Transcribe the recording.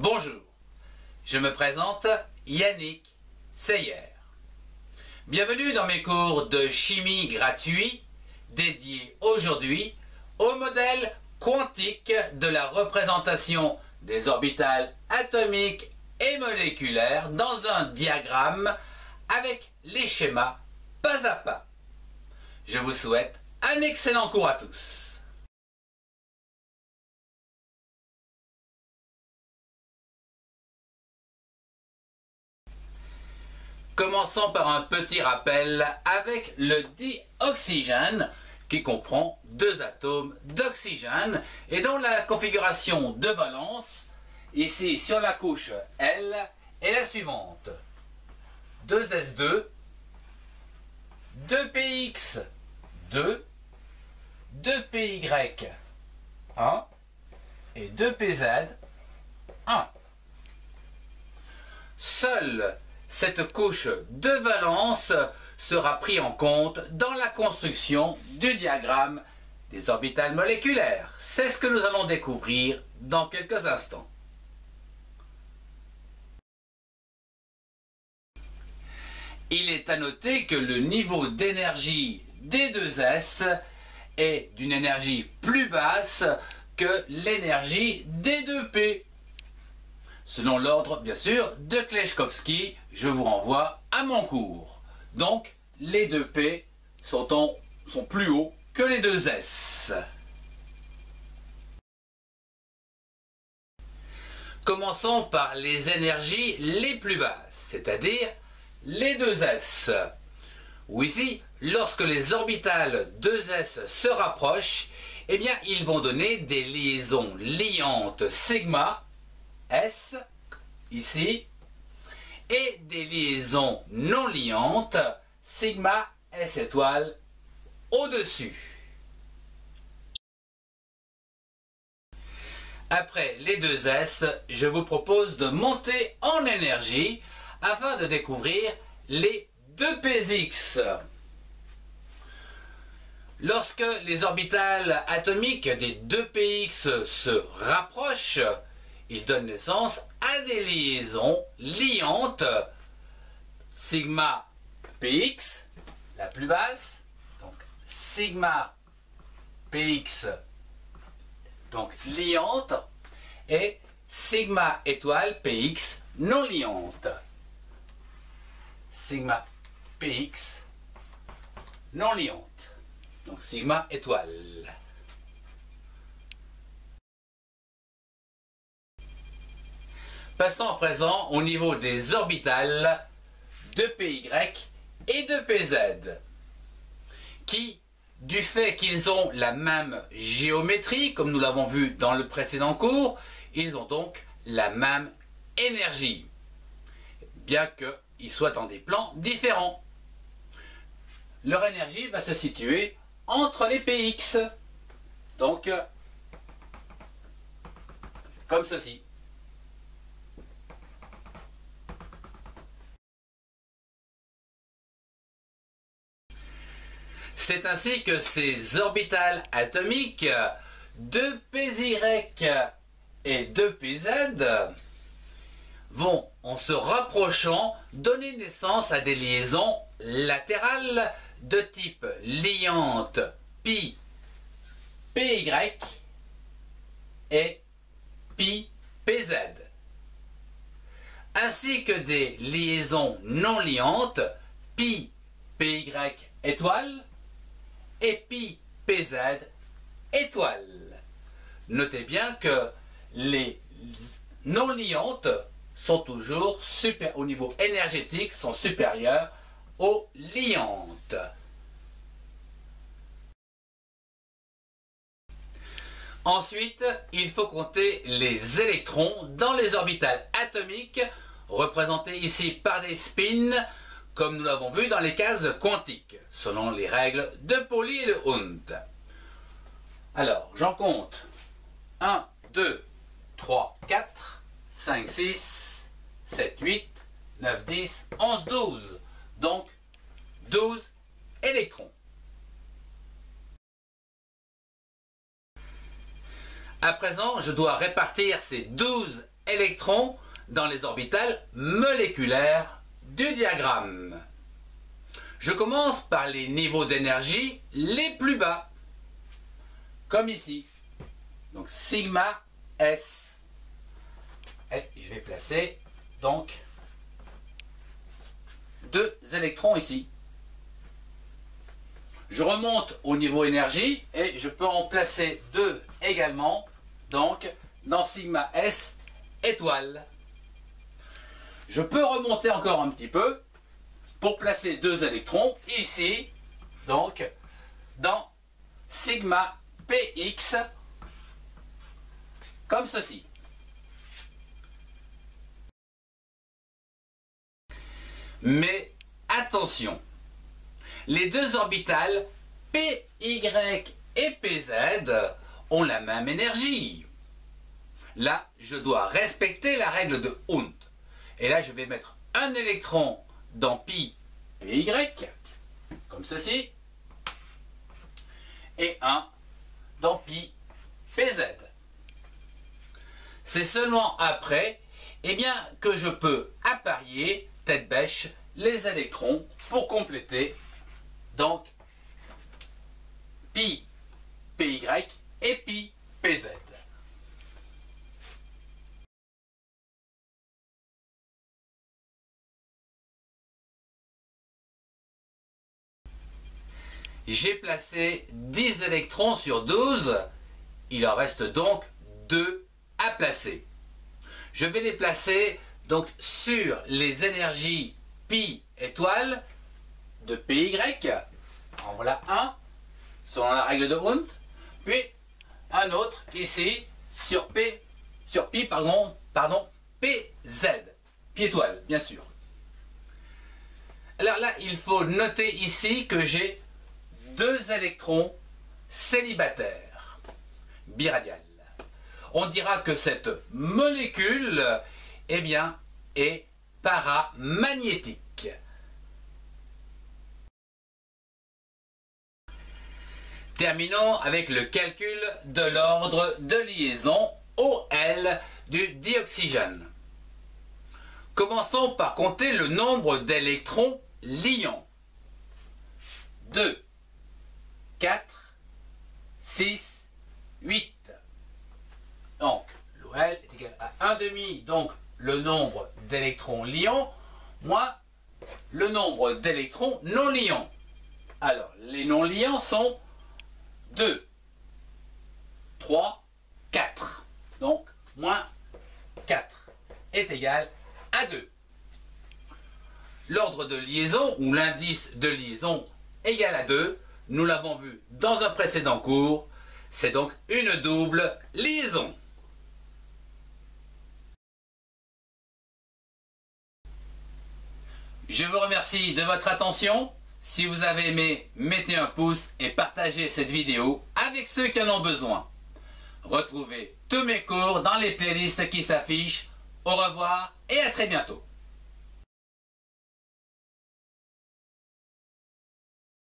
Bonjour, je me présente Yannick Seyer. Bienvenue dans mes cours de chimie gratuits dédiés aujourd'hui au modèle quantique de la représentation des orbitales atomiques et moléculaires dans un diagramme avec les schémas pas à pas. Je vous souhaite un excellent cours à tous. Commençons par un petit rappel avec le dioxygène qui comprend deux atomes d'oxygène et dont la configuration de valence ici sur la couche L est la suivante. 2s2, 2px, 2, 2py, 1 et 2pz, 1. Seule cette couche de valence sera prise en compte dans la construction du diagramme des orbitales moléculaires. C'est ce que nous allons découvrir dans quelques instants. Il est à noter que le niveau d'énergie des 2s est d'une énergie plus basse que l'énergie des 2p. Selon l'ordre, bien sûr, de Kleshkovsky, je vous renvoie à mon cours. Donc, les 2p sont plus hauts que les 2s. Commençons par les énergies les plus basses, c'est-à-dire les 2s. Ou ici, lorsque les orbitales 2s se rapprochent, eh bien, ils vont donner des liaisons liantes sigma, S, ici, et des liaisons non liantes, sigma S étoile, au-dessus. Après les deux S, je vous propose de monter en énergie afin de découvrir les 2px. Lorsque les orbitales atomiques des 2px se rapprochent, il donne naissance à des liaisons liantes sigma px, la plus basse, donc sigma px, donc liante, et sigma étoile px non liante. Sigma px non liante, donc sigma étoile. Passons à présent au niveau des orbitales de py et de pz, qui, du fait qu'ils ont la même géométrie, comme nous l'avons vu dans le précédent cours, ils ont donc la même énergie, bien qu'ils soient dans des plans différents. Leur énergie va se situer entre les px, donc comme ceci. C'est ainsi que ces orbitales atomiques 2py et 2pz vont, en se rapprochant, donner naissance à des liaisons latérales de type liante pi py et pi pz, ainsi que des liaisons non liantes pi py étoile et pi pz étoile. Notez bien que les non liantes sont toujours au niveau énergétique sont supérieures aux liantes. Ensuite, il faut compter les électrons dans les orbitales atomiques, représentés ici par des spins, comme nous l'avons vu dans les cases quantiques, selon les règles de Pauli et de Hund. Alors, j'en compte 1, 2, 3, 4, 5, 6, 7, 8, 9, 10, 11, 12. Donc, 12 électrons. À présent, je dois répartir ces 12 électrons dans les orbitales moléculaires du diagramme. Je commence par les niveaux d'énergie les plus bas, comme ici. Donc sigma S. Et je vais placer donc 2 électrons ici. Je remonte au niveau énergie et je peux en placer 2 également, donc dans sigma S étoile. Je peux remonter encore un petit peu pour placer 2 électrons ici, donc dans sigma Px, comme ceci. Mais attention, les 2 orbitales Py et Pz ont la même énergie. Là, je dois respecter la règle de Hund. Et là, je vais mettre un électron dans Py, comme ceci, et un dans Py, Pz. C'est seulement après, eh bien, que je peux apparier tête bêche les électrons pour compléter donc Py, Py et Py, Pz. J'ai placé 10 électrons sur 12, il en reste donc 2 à placer. Je vais les placer donc sur les énergies Pi étoile de Py, en voilà un, selon la règle de Hund, puis un autre ici sur Pi, Pz, Pi étoile, bien sûr. Alors là, il faut noter ici que j'ai 2 électrons célibataires, biradial. On dira que cette molécule, eh bien, est paramagnétique. Terminons avec le calcul de l'ordre de liaison OL du dioxygène. Commençons par compter le nombre d'électrons liants. 2, 4, 6, 8. Donc, l'OL est égal à 1,5, donc le nombre d'électrons liants, moins le nombre d'électrons non liants. Alors, les non liants sont 2, 3, 4. Donc, moins 4 est égal à 2. L'ordre de liaison, ou l'indice de liaison égal à 2, nous l'avons vu dans un précédent cours, c'est donc une double liaison. Je vous remercie de votre attention. Si vous avez aimé, mettez un pouce et partagez cette vidéo avec ceux qui en ont besoin. Retrouvez tous mes cours dans les playlists qui s'affichent. Au revoir et à très bientôt.